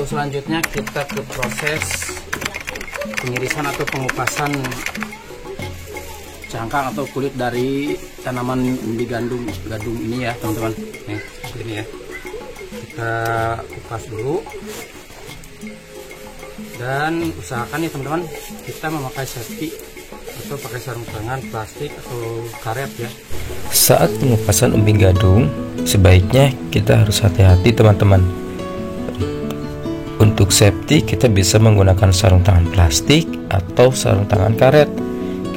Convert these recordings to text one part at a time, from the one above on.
Untuk selanjutnya kita ke proses pengirisan atau pengupasan cangkang atau kulit dari tanaman umbi gadung ini ya teman-teman. Nih seperti ini ya, kita kupas dulu dan usahakan ya teman-teman kita memakai safety atau pakai sarung tangan plastik atau karet ya. Saat pengupasan umbi gadung sebaiknya kita harus hati-hati teman-teman. Untuk safety kita bisa menggunakan sarung tangan plastik atau sarung tangan karet,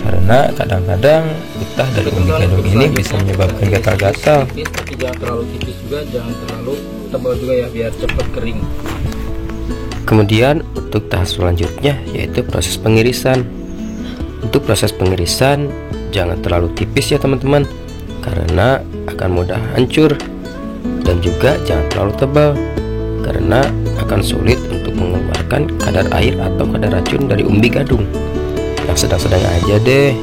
karena kadang-kadang getah dari umbi gadung ini bisa menyebabkan gatal-gatal. Tapi jangan terlalu tipis juga, jangan terlalu tebal juga ya, biar cepat kering. Kemudian untuk tahap selanjutnya yaitu proses pengirisan. Untuk proses pengirisan jangan terlalu tipis ya teman-teman, karena akan mudah hancur, dan juga jangan terlalu tebal karena akan sulit untuk mengeluarkan kadar air atau kadar racun dari umbi gadung. Yang sedang-sedang aja deh.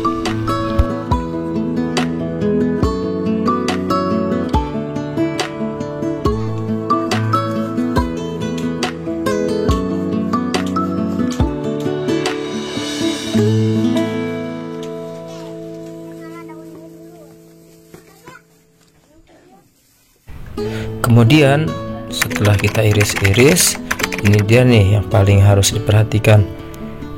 Kemudian setelah kita iris-iris, ini dia nih yang paling harus diperhatikan.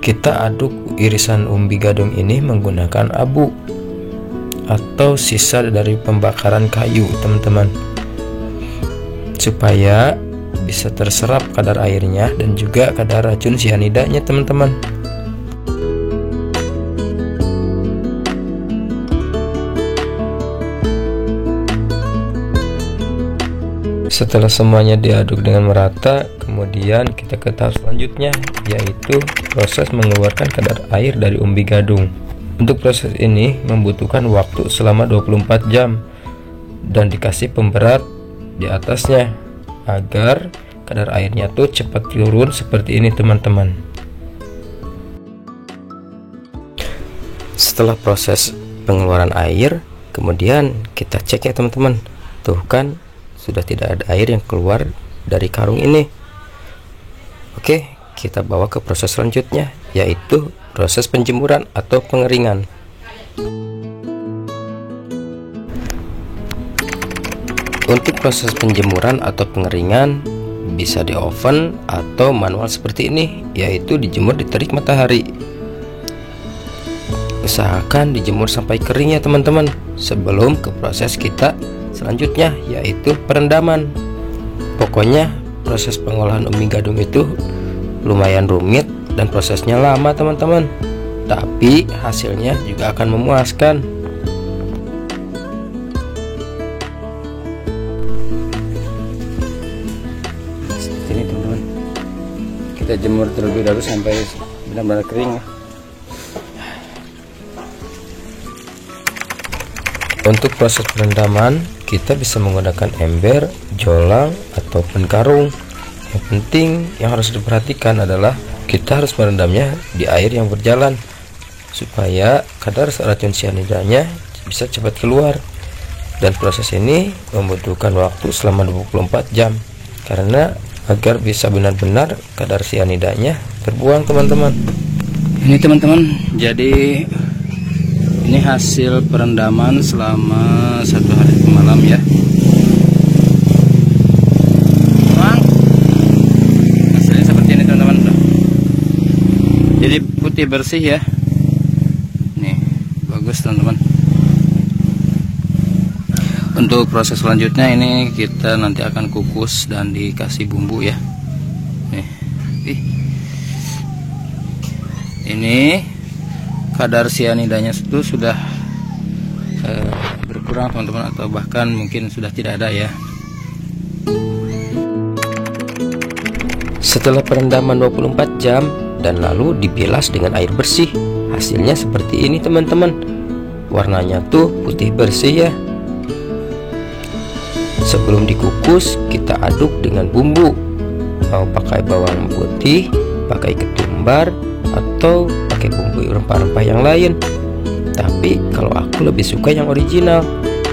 Kita aduk irisan umbi gadung ini menggunakan abu atau sisa dari pembakaran kayu teman-teman, supaya bisa terserap kadar airnya dan juga kadar racun cyanidanya teman-teman. Setelah semuanya diaduk dengan merata, kemudian kita ke tahap selanjutnya, yaitu proses mengeluarkan kadar air dari umbi gadung. Untuk proses ini membutuhkan waktu selama 24 jam dan dikasih pemberat di atasnya agar kadar airnya tuh cepat turun seperti ini teman-teman. Setelah proses pengeluaran air, kemudian kita cek ya teman-teman, tuh kan sudah tidak ada air yang keluar dari karung ini. Oke, kita bawa ke proses selanjutnya, yaitu proses penjemuran atau pengeringan. Untuk proses penjemuran atau pengeringan bisa di oven atau manual seperti ini, yaitu dijemur di terik matahari. Usahakan dijemur sampai kering ya teman-teman, sebelum ke proses kita selanjutnya, yaitu perendaman. Pokoknya proses pengolahan umbi gadung itu lumayan rumit dan prosesnya lama teman-teman, tapi hasilnya juga akan memuaskan. Seperti ini teman-teman, kita jemur terlebih dahulu sampai benar-benar kering ya. Untuk proses perendaman kita bisa menggunakan ember, jolang, ataupun karung. Yang penting yang harus diperhatikan adalah kita harus merendamnya di air yang berjalan supaya kadar racun cyanidanya bisa cepat keluar. Dan proses ini membutuhkan waktu selama 24 jam karena agar bisa benar-benar kadar cyanidanya terbuang teman-teman. Ini teman-teman, jadi ini hasil perendaman selama 1 hari 1 malam ya. Hasilnya seperti ini teman-teman. Jadi putih bersih ya. Nih, bagus teman-teman. Untuk proses selanjutnya ini kita nanti akan kukus dan dikasih bumbu ya. Nih. Ini kadar cyanidanya itu sudah berkurang teman-teman, atau bahkan mungkin sudah tidak ada ya. Setelah perendaman 24 jam dan lalu dibilas dengan air bersih, hasilnya seperti ini teman-teman. Warnanya tuh putih bersih ya. Sebelum dikukus kita aduk dengan bumbu, mau pakai bawang putih, pakai ketumbar, atau pakai bumbu rempah-rempah yang lain. Tapi kalau aku lebih suka yang original,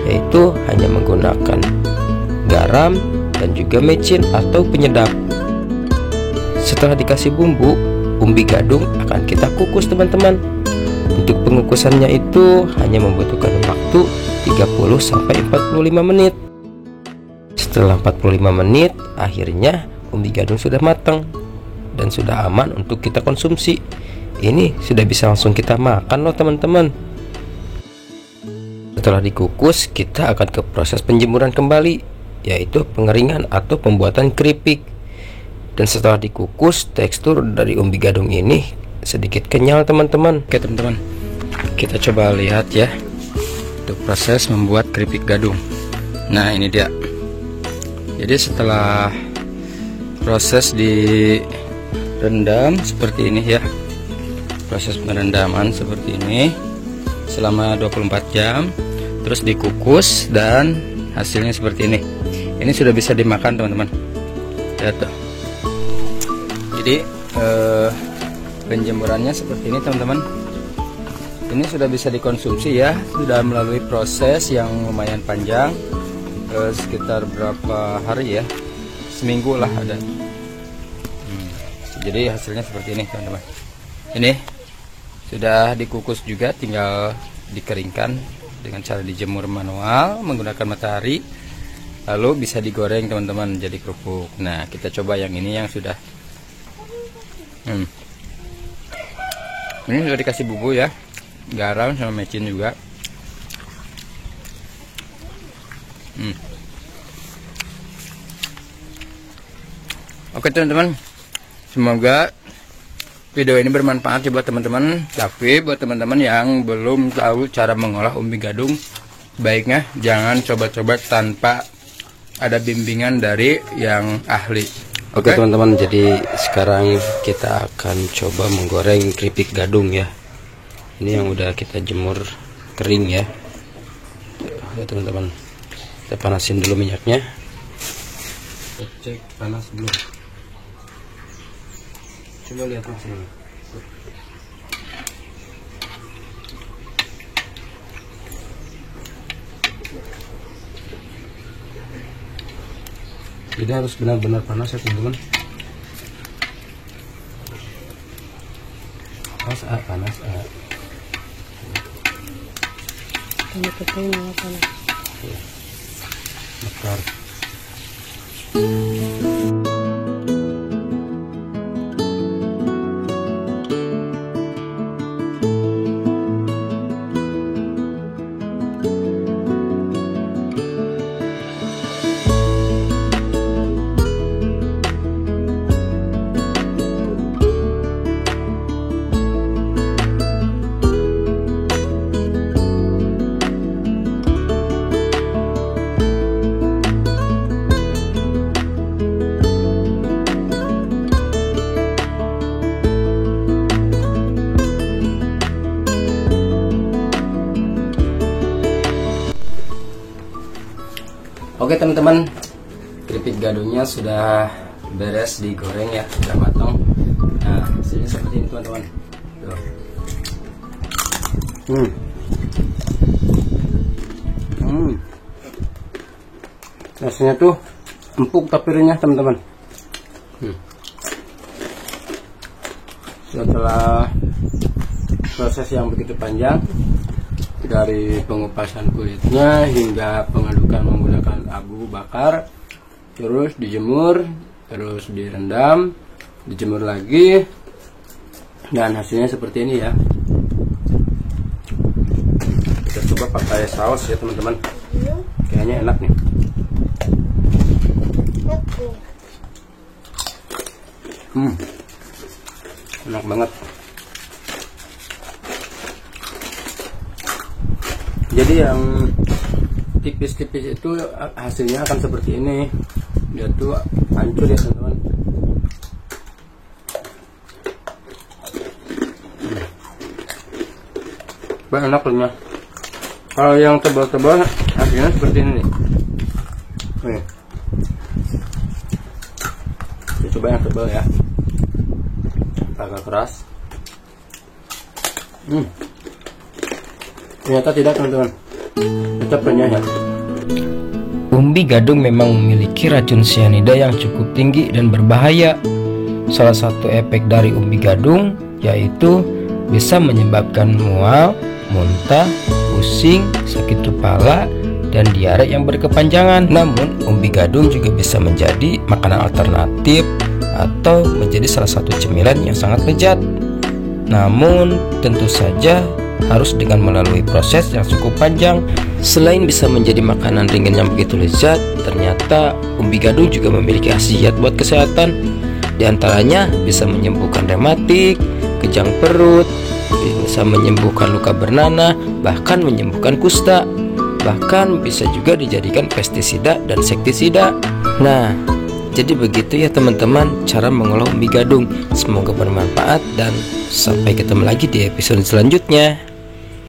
yaitu hanya menggunakan garam dan juga micin atau penyedap. Setelah dikasih bumbu, umbi gadung akan kita kukus teman-teman. Untuk pengukusannya itu hanya membutuhkan waktu 30-45 menit. Setelah 45 menit, akhirnya umbi gadung sudah matang dan sudah aman untuk kita konsumsi. Ini sudah bisa langsung kita makan loh teman-teman. Setelah dikukus, kita akan ke proses penjemuran kembali, yaitu pengeringan atau pembuatan keripik. Dan setelah dikukus, tekstur dari umbi gadung ini sedikit kenyal teman-teman. Oke teman-teman, kita coba lihat ya untuk proses membuat keripik gadung. Nah ini dia. Jadi setelah proses direndam seperti ini ya, proses perendaman seperti ini selama 24 jam, terus dikukus dan hasilnya seperti ini. Ini sudah bisa dimakan teman-teman. Lihat tuh. Jadi penjemurannya seperti ini teman-teman. Ini sudah bisa dikonsumsi ya, sudah melalui proses yang lumayan panjang, sekitar berapa hari ya, seminggu lah ada. Jadi hasilnya seperti ini teman-teman. Ini sudah dikukus juga, tinggal dikeringkan dengan cara dijemur manual menggunakan matahari, lalu bisa digoreng teman-teman jadi kerupuk. Nah kita coba yang ini yang sudah ini sudah dikasih bumbu ya, garam sama mecin juga. Oke teman-teman, semoga video ini bermanfaat buat teman-teman. Tapi buat teman-teman yang belum tahu cara mengolah umbi gadung, baiknya jangan coba-coba tanpa ada bimbingan dari yang ahli. Oke teman-teman, jadi sekarang kita akan coba menggoreng keripik gadung ya. Ini yang udah kita jemur kering ya. Ya teman-teman, kita panasin dulu minyaknya. Cek panas belum? Coba lihat langsung. Jadi harus benar-benar panas ya teman-teman. Panas panas Ini pakai panas. Bakar. Oke teman-teman, keripik gadungnya sudah beres digoreng ya, sudah matang. Nah hasilnya seperti ini teman-teman. Rasanya tuh empuk tapi renyah teman-teman. Setelah proses yang begitu panjang, dari pengupasan kulitnya hingga pengadukan menggunakan abu bakar, terus dijemur, terus direndam, dijemur lagi, dan hasilnya seperti ini ya. Kita coba pakai saus ya teman-teman, kayaknya enak nih. Enak banget. Jadi yang tipis-tipis itu hasilnya akan seperti ini. Dia tuh hancur ya teman-teman. Enak renyah. Kalau yang tebal-tebal hasilnya seperti ini nih. Nih. Kita coba yang tebal ya. Agak keras. Ternyata tidak teman-teman, tetap renyah ya. Umbi gadung memang memiliki racun cyanida yang cukup tinggi dan berbahaya. salah satu efek dari umbi gadung yaitu bisa menyebabkan mual, muntah, pusing, sakit kepala, dan diare yang berkepanjangan. Namun, umbi gadung juga bisa menjadi makanan alternatif atau menjadi salah satu cemilan yang sangat lezat. Namun, tentu saja harus dengan melalui proses yang cukup panjang. Selain bisa menjadi makanan ringan yang begitu lezat, ternyata umbi gadung juga memiliki khasiat buat kesehatan. Di antaranya bisa menyembuhkan rematik, kejang perut, bisa menyembuhkan luka bernanah, bahkan menyembuhkan kusta. Bahkan bisa juga dijadikan pestisida dan sektisida. Nah, jadi begitu ya teman-teman cara mengolah umbi gadung. Semoga bermanfaat dan sampai ketemu lagi di episode selanjutnya.